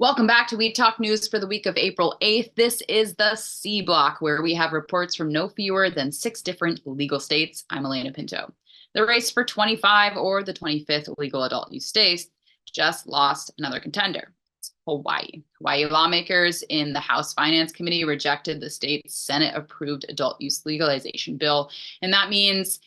Welcome back to Weed Talk News for the week of April 8th. This is the C Block, where we have reports from no fewer than 6 different legal states. I'm Alaina Pinto. The race for 25 or the 25th legal adult use state just lost another contender. It's Hawaii. Hawaii lawmakers in the House Finance Committee rejected the state's Senate-approved adult use legalization bill, and that means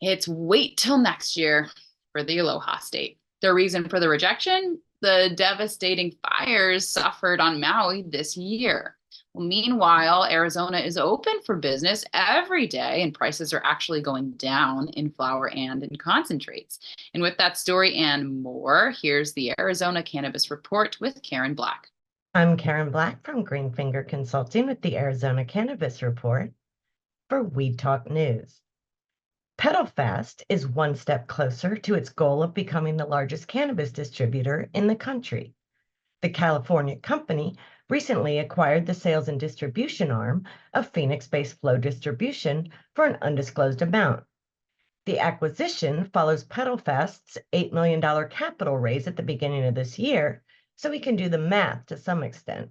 it's wait till next year for the Aloha State. The reason for the rejection? The devastating fires suffered on Maui this year. Well, meanwhile, Arizona is open for business every day, and prices are actually going down in flower and in concentrates. And with that story and more, here's the Arizona Cannabis Report with Karen Black. I'm Karen Black from Greenfinger Consulting with the Arizona Cannabis Report for Weed Talk News. PedalFast is one step closer to its goal of becoming the largest cannabis distributor in the country. The California company recently acquired the sales and distribution arm of Phoenix-based Flow Distribution for an undisclosed amount. The acquisition follows PedalFast's $8 million capital raise at the beginning of this year, so we can do the math to some extent.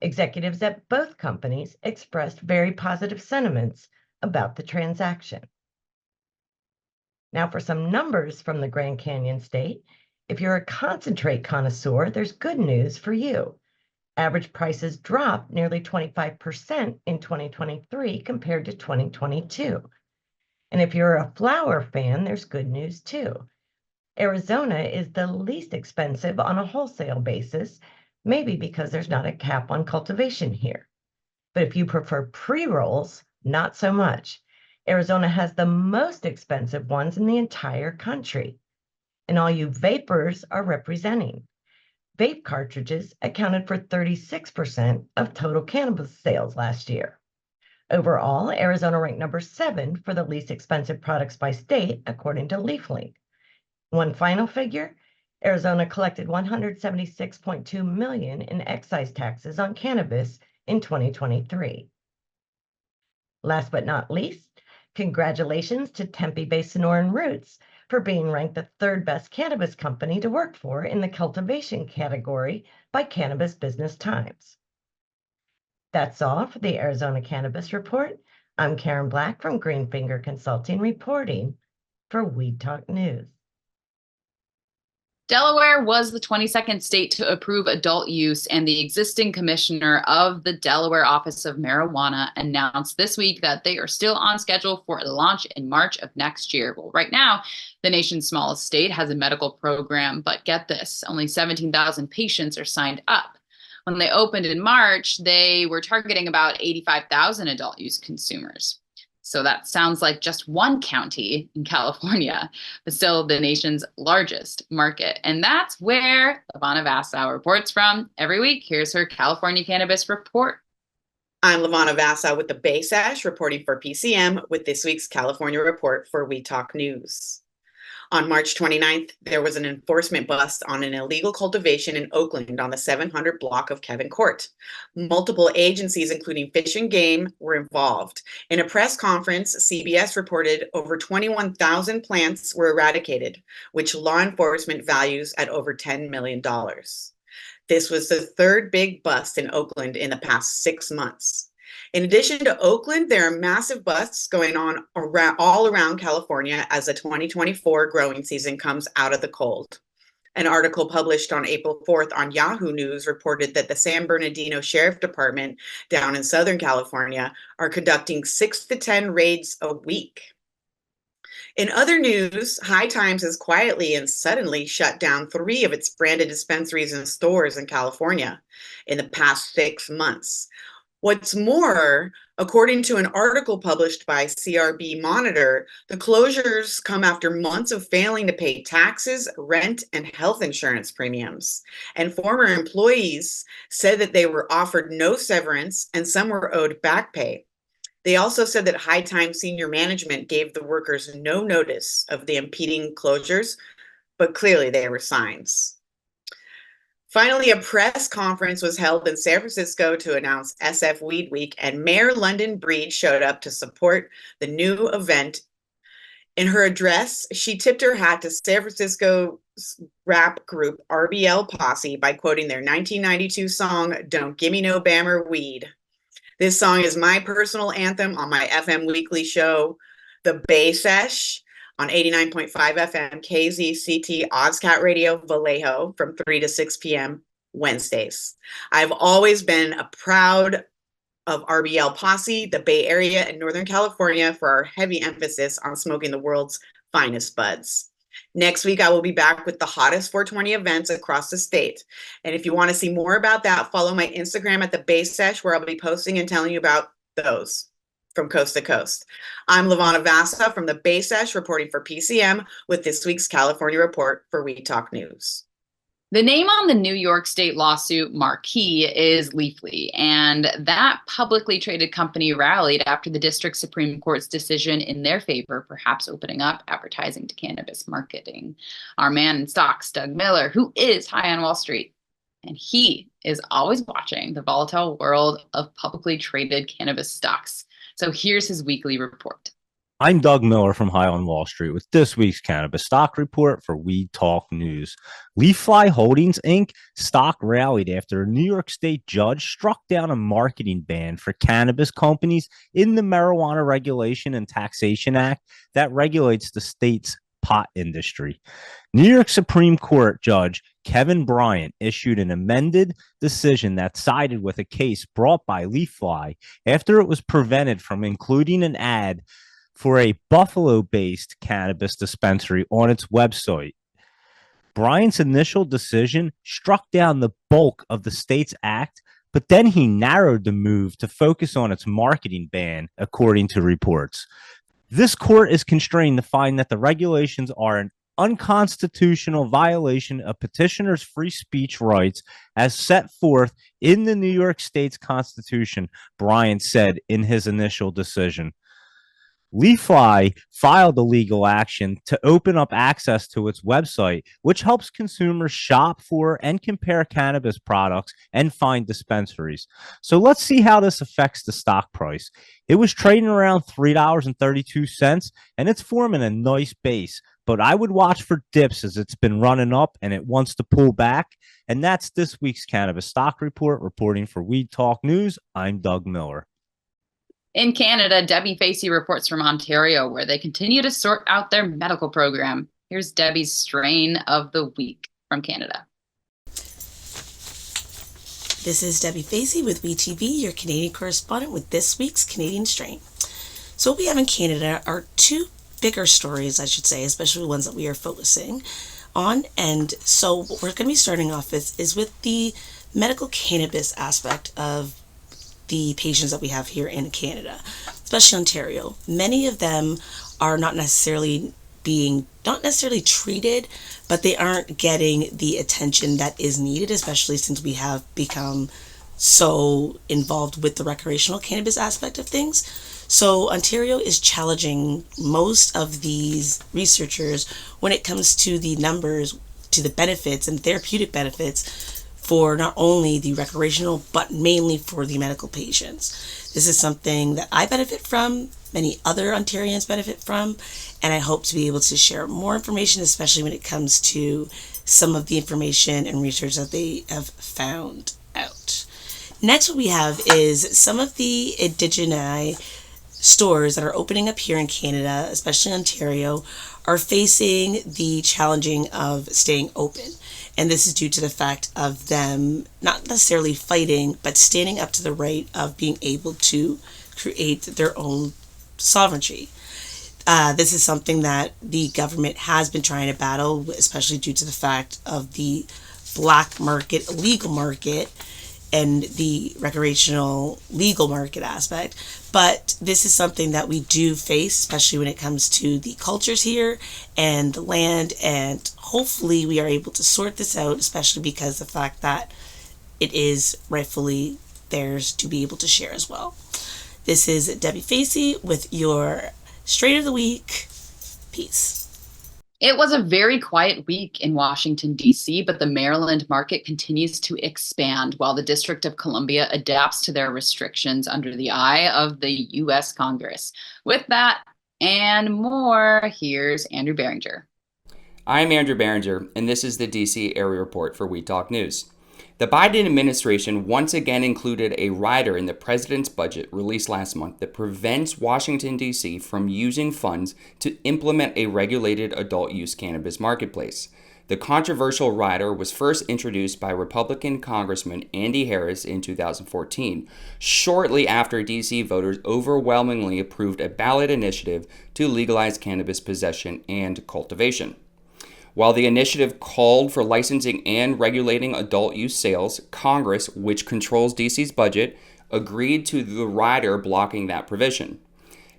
Executives at both companies expressed very positive sentiments about the transaction. Now for some numbers from the Grand Canyon State. If you're a concentrate connoisseur, there's good news for you. Average prices dropped nearly 25% in 2023 compared to 2022. And if you're a flower fan, there's good news too. Arizona is the least expensive on a wholesale basis, maybe because there's not a cap on cultivation here. But if you prefer pre-rolls, not so much. Arizona has the most expensive ones in the entire country. And all you vapors are representing. Vape cartridges accounted for 36% of total cannabis sales last year. Overall, Arizona ranked number 7 for the least expensive products by state, according to LeafLink. One final figure, Arizona collected $176.2 million in excise taxes on cannabis in 2023. Last but not least, congratulations to Tempe-based Sonoran Roots for being ranked the 3rd best cannabis company to work for in the cultivation category by Cannabis Business Times. That's all for the Arizona Cannabis Report. I'm Karen Black from Greenfinger Consulting reporting for Weed Talk News. Delaware was the 22nd state to approve adult use, and the existing commissioner of the Delaware Office of Marijuana announced this week that they are still on schedule for a launch in March of next year. Well, right now, the nation's smallest state has a medical program, but get this, only 17,000 patients are signed up. When they opened in March, they were targeting about 85,000 adult use consumers. So that sounds like just one county in California, but still the nation's largest market. And that's where LeVanna Vassau reports from every week. Here's her California Cannabis Report. I'm LeVanna Vassau with the Bay Sash reporting for PCM with this week's California Report for We Talk News. On March 29th, there was an enforcement bust on an illegal cultivation in Oakland on the 700 block of Kevin Court. Multiple agencies, including Fish and Game, were involved. In a press conference, CBS reported over 21,000 plants were eradicated, which law enforcement values at over $10 million. This was the 3rd big bust in Oakland in the past 6 months. In addition to Oakland, there are massive busts going on all around California as the 2024 growing season comes out of the cold. An article published on April 4th on Yahoo News reported that the San Bernardino Sheriff Department down in Southern California are conducting 6 to 10 raids a week. In other news, High Times has quietly and suddenly shut down 3 of its branded dispensaries and stores in California in the past 6 months. What's more, according to an article published by CRB Monitor, the closures come after months of failing to pay taxes, rent, and health insurance premiums. And former employees said that they were offered no severance and some were owed back pay. They also said that High Times senior management gave the workers no notice of the impeding closures, but clearly they were signs. Finally, a press conference was held in San Francisco to announce SF Weed Week, and Mayor London Breed showed up to support the new event In her address, she tipped her hat to San Francisco rap group RBL Posse by quoting their 1992 song, Don't Gimme No Bammer Weed. This song is my personal anthem on my FM weekly show, The Bay Sesh, on 89.5 FM KZCT Ozcat Radio Vallejo from 3 to 6 p.m. Wednesdays. I've always been a proud of RBL Posse, the Bay Area and Northern California, for our heavy emphasis on smoking the world's finest buds. Next week, I will be back with the hottest 420 events across the state. And if you want to see more about that, follow my Instagram at the Bay Sesh, where I'll be posting and telling you about those from coast to coast. I'm LeVanna Vassau from the Bay Sesh, reporting for PCM with this week's California Report for We Talk News. The name on the New York State lawsuit marquee is Leafly, and that publicly traded company rallied after the district Supreme Court's decision in their favor, perhaps opening up advertising to cannabis marketing. Our man in stocks, Doug Miller, who is high on Wall Street, and he is always watching the volatile world of publicly traded cannabis stocks. So here's his weekly report. I'm Doug Miller from High on Wall Street with this week's cannabis stock report for Weed Talk News. Leafly Holdings, Inc. stock rallied after a New York State judge struck down a marketing ban for cannabis companies in the Marijuana Regulation and Taxation Act that regulates the state's pot industry. New York Supreme Court Judge Kevin Bryant issued an amended decision that sided with a case brought by Leafly after it was prevented from including an ad for a Buffalo-based cannabis dispensary on its website. Bryant's initial decision struck down the bulk of the state's act, but then he narrowed the move to focus on its marketing ban, according to reports. This court is constrained to find that the regulations are an unconstitutional violation of petitioners' free speech rights as set forth in the New York State's Constitution, Bryant said in his initial decision. Leafly filed a legal action to open up access to its website, which helps consumers shop for and compare cannabis products and find dispensaries. So let's see how this affects the stock price. It was trading around $3.32, and it's forming a nice base, but I would watch for dips as it's been running up and it wants to pull back. And that's this week's cannabis stock report. Reporting for Weed Talk News, I'm Doug Miller. In Canada, Debi Facey reports from Ontario, where they continue to sort out their medical program. Here's Debi's strain of the week from Canada. This is Debi Facey with WeTV, your Canadian correspondent with this week's Canadian strain. So what we have in Canada are two bigger stories, I should say, especially the ones that we are focusing on. And so what we're going to be starting off with is with the medical cannabis aspect of the patients that we have here in Canada, especially Ontario. Many of them are not necessarily treated, but they aren't getting the attention that is needed, especially since we have become so involved with the recreational cannabis aspect of things. So Ontario is challenging most of these researchers when it comes to the numbers, to the benefits and therapeutic benefits for not only the recreational, but mainly for the medical patients. This is something that I benefit from, many other Ontarians benefit from, and I hope to be able to share more information, especially when it comes to some of the information and research that they have found out. Next, what we have is some of the Indigeni stores that are opening up here in Canada, especially Ontario, are facing the challenging of staying open. And this is due to the fact of them not necessarily fighting, but standing up to the right of being able to create their own sovereignty. This is something that the government has been trying to battle, especially due to the fact of the black market, illegal market, and the recreational legal market aspect. But this is something that we do face, especially when it comes to the cultures here and the land, and hopefully we are able to sort this out, especially because the fact that it is rightfully theirs to be able to share as well. This is Debi Facey with your Strain of the Week. Peace. It was a very quiet week in Washington, D.C., but the Maryland market continues to expand while the District of Columbia adapts to their restrictions under the eye of the U.S. Congress. With that, and more. Here's Andrew Behringer. I'm Andrew Behringer, and this is the DC Area Report for We Talk News. The Biden administration once again included a rider in the president's budget released last month that prevents Washington, D.C. from using funds to implement a regulated adult use cannabis marketplace. The controversial rider was first introduced by Republican Congressman Andy Harris in 2014, shortly after D.C. voters overwhelmingly approved a ballot initiative to legalize cannabis possession and cultivation. While the initiative called for licensing and regulating adult use sales, Congress, which controls D.C.'s budget, agreed to the rider blocking that provision.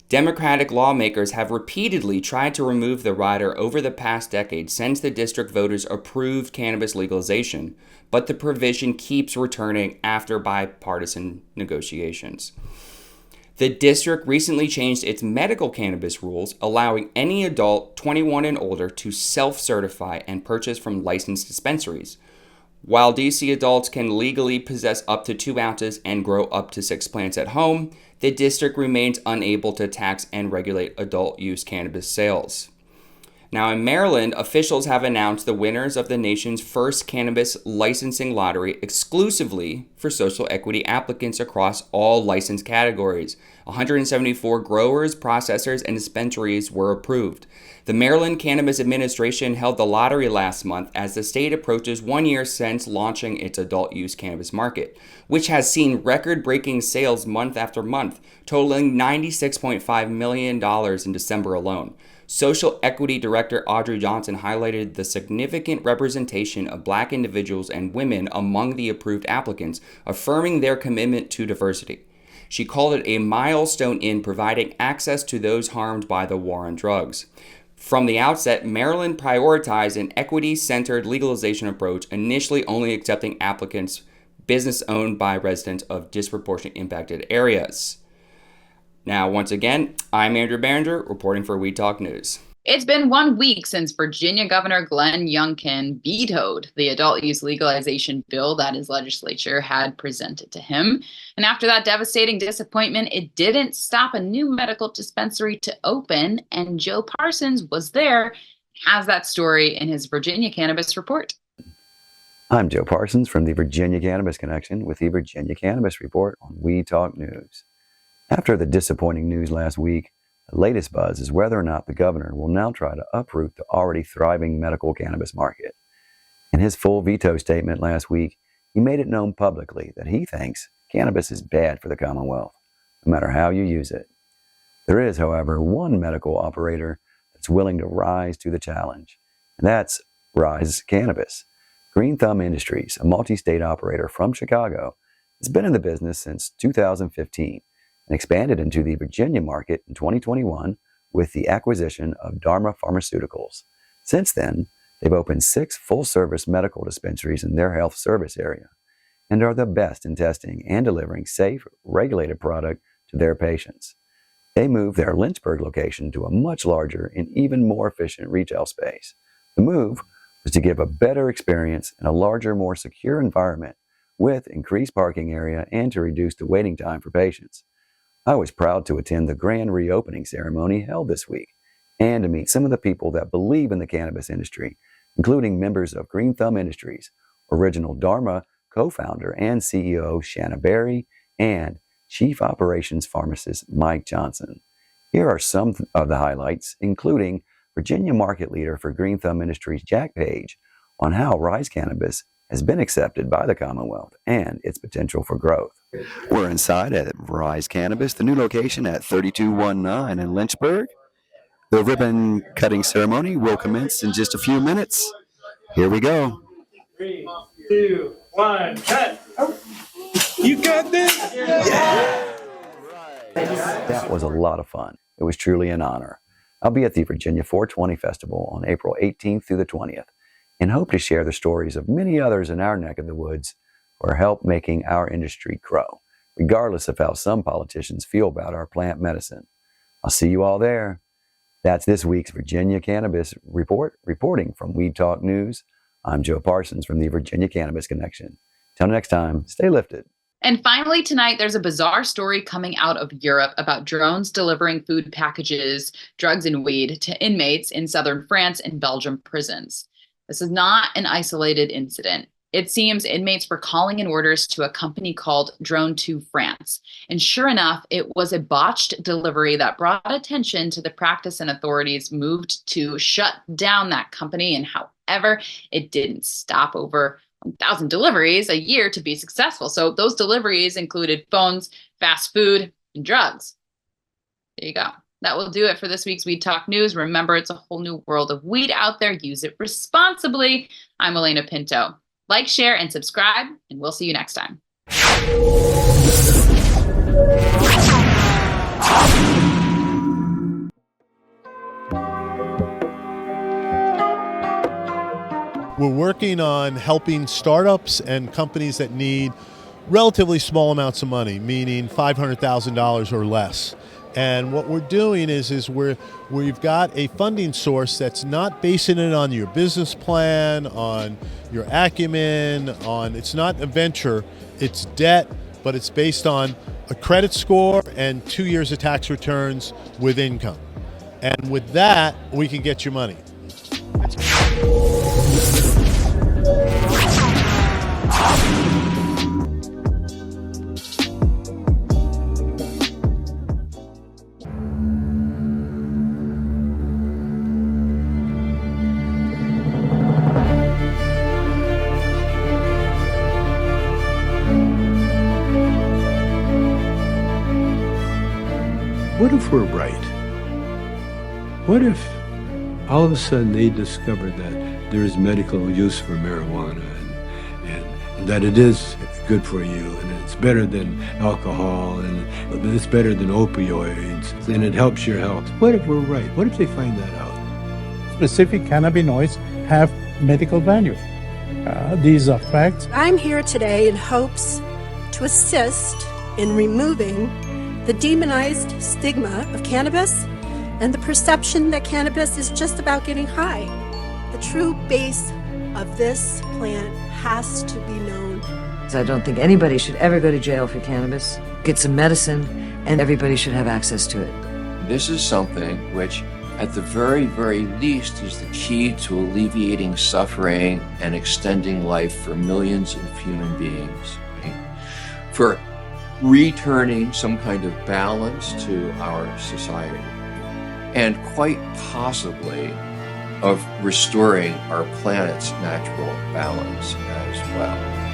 Democratic lawmakers have repeatedly tried to remove the rider over the past decade since the district voters approved cannabis legalization, but the provision keeps returning after bipartisan negotiations. The district recently changed its medical cannabis rules, allowing any adult 21 and older to self-certify and purchase from licensed dispensaries. While DC adults can legally possess up to 2 ounces and grow up to 6 plants at home, the district remains unable to tax and regulate adult use cannabis sales. Now in Maryland, officials have announced the winners of the nation's first cannabis licensing lottery exclusively for social equity applicants across all license categories. 174 growers, processors, and dispensaries were approved. The Maryland Cannabis Administration held the lottery last month as the state approaches 1 year since launching its adult use cannabis market, which has seen record-breaking sales month after month, totaling $96.5 million in December alone. Social Equity Director Audrey Johnson highlighted the significant representation of Black individuals and women among the approved applicants, affirming their commitment to diversity. She called it a milestone in providing access to those harmed by the war on drugs. From the outset, Maryland prioritized an equity-centered legalization approach, initially only accepting applicants business owned by residents of disproportionately impacted areas. Now, once again, I'm Andrew Behringer, reporting for We Talk News. It's been 1 week since Virginia Governor Glenn Youngkin vetoed the adult use legalization bill that his legislature had presented to him. And after that devastating disappointment, it didn't stop a new medical dispensary to open. And Joe Parsons was there, has that story in his Virginia Cannabis Report. I'm Joe Parsons from the Virginia Cannabis Connection with the Virginia Cannabis Report on We Talk News. After the disappointing news last week, the latest buzz is whether or not the governor will now try to uproot the already thriving medical cannabis market. In his full veto statement last week, he made it known publicly that he thinks cannabis is bad for the Commonwealth, no matter how you use it. There is, however, one medical operator that's willing to rise to the challenge, and that's Rise Cannabis. Green Thumb Industries, a multi-state operator from Chicago, has been in the business since 2015 and expanded into the Virginia market in 2021 with the acquisition of Dharma Pharmaceuticals. Since then, they've opened 6 full-service medical dispensaries in their health service area and are the best in testing and delivering safe, regulated product to their patients. They moved their Lynchburg location to a much larger and even more efficient retail space. The move was to give a better experience and a larger, more secure environment with increased parking area and to reduce the waiting time for patients. I was proud to attend the grand reopening ceremony held this week and to meet some of the people that believe in the cannabis industry, including members of Green Thumb Industries, original Dharma co-founder and CEO Shanna Berry, and Chief Operations Pharmacist Mike Johnson. Here are some of the highlights, including Virginia market leader for Green Thumb Industries Jack Page on how Rise Cannabis has been accepted by the Commonwealth and its potential for growth. We're inside at Rise Cannabis, the new location at 3219 in Lynchburg. The ribbon cutting ceremony will commence in just a few minutes. Here we go. 3, 2, 1, cut! You got this? Yeah! That was a lot of fun. It was truly an honor. I'll be at the Virginia 420 Festival on April 18th through the 20th and hope to share the stories of many others in our neck of the woods who are help making our industry grow, regardless of how some politicians feel about our plant medicine. I'll see you all there. That's this week's Virginia Cannabis Report. Reporting from We Talk News, I'm Joe Parsons from the Virginia Cannabis Connection. Till next time, stay lifted. And finally, tonight, there's a bizarre story coming out of Europe about drones delivering food packages, drugs, and weed to inmates in southern France and Belgium prisons. This is not an isolated incident. It seems inmates were calling in orders to a company called Drone to France. And sure enough, it was a botched delivery that brought attention to the practice, and authorities moved to shut down that company. And however, it didn't stop. Over 1,000 deliveries a year to be successful. So those deliveries included phones, fast food, and drugs. There you go. That will do it for this week's Weed Talk News. Remember, it's a whole new world of weed out there. Use it responsibly. I'm Alaina Pinto. Like, share, and subscribe, and we'll see you next time. We're working on helping startups and companies that need relatively small amounts of money, meaning $500,000 or less. And what we're doing is we've got a funding source that's not basing it on your business plan, on your acumen, it's not a venture, it's debt, but it's based on a credit score and 2 years of tax returns with income. And with that, we can get you money. What if we're right? What if all of a sudden they discovered that there is medical use for marijuana and that it is good for you and it's better than alcohol and it's better than opioids and it helps your health? What if we're right? What if they find that out? Specific cannabinoids have medical value. These are facts. I'm here today in hopes to assist in removing the demonized stigma of cannabis and the perception that cannabis is just about getting high. The true base of this plant has to be known. I don't think anybody should ever go to jail for cannabis. Get some medicine, and everybody should have access to it. This is something which, at the very, very least, is the key to alleviating suffering and extending life for millions of human beings. Right? For returning some kind of balance to our society, and quite possibly of restoring our planet's natural balance as well.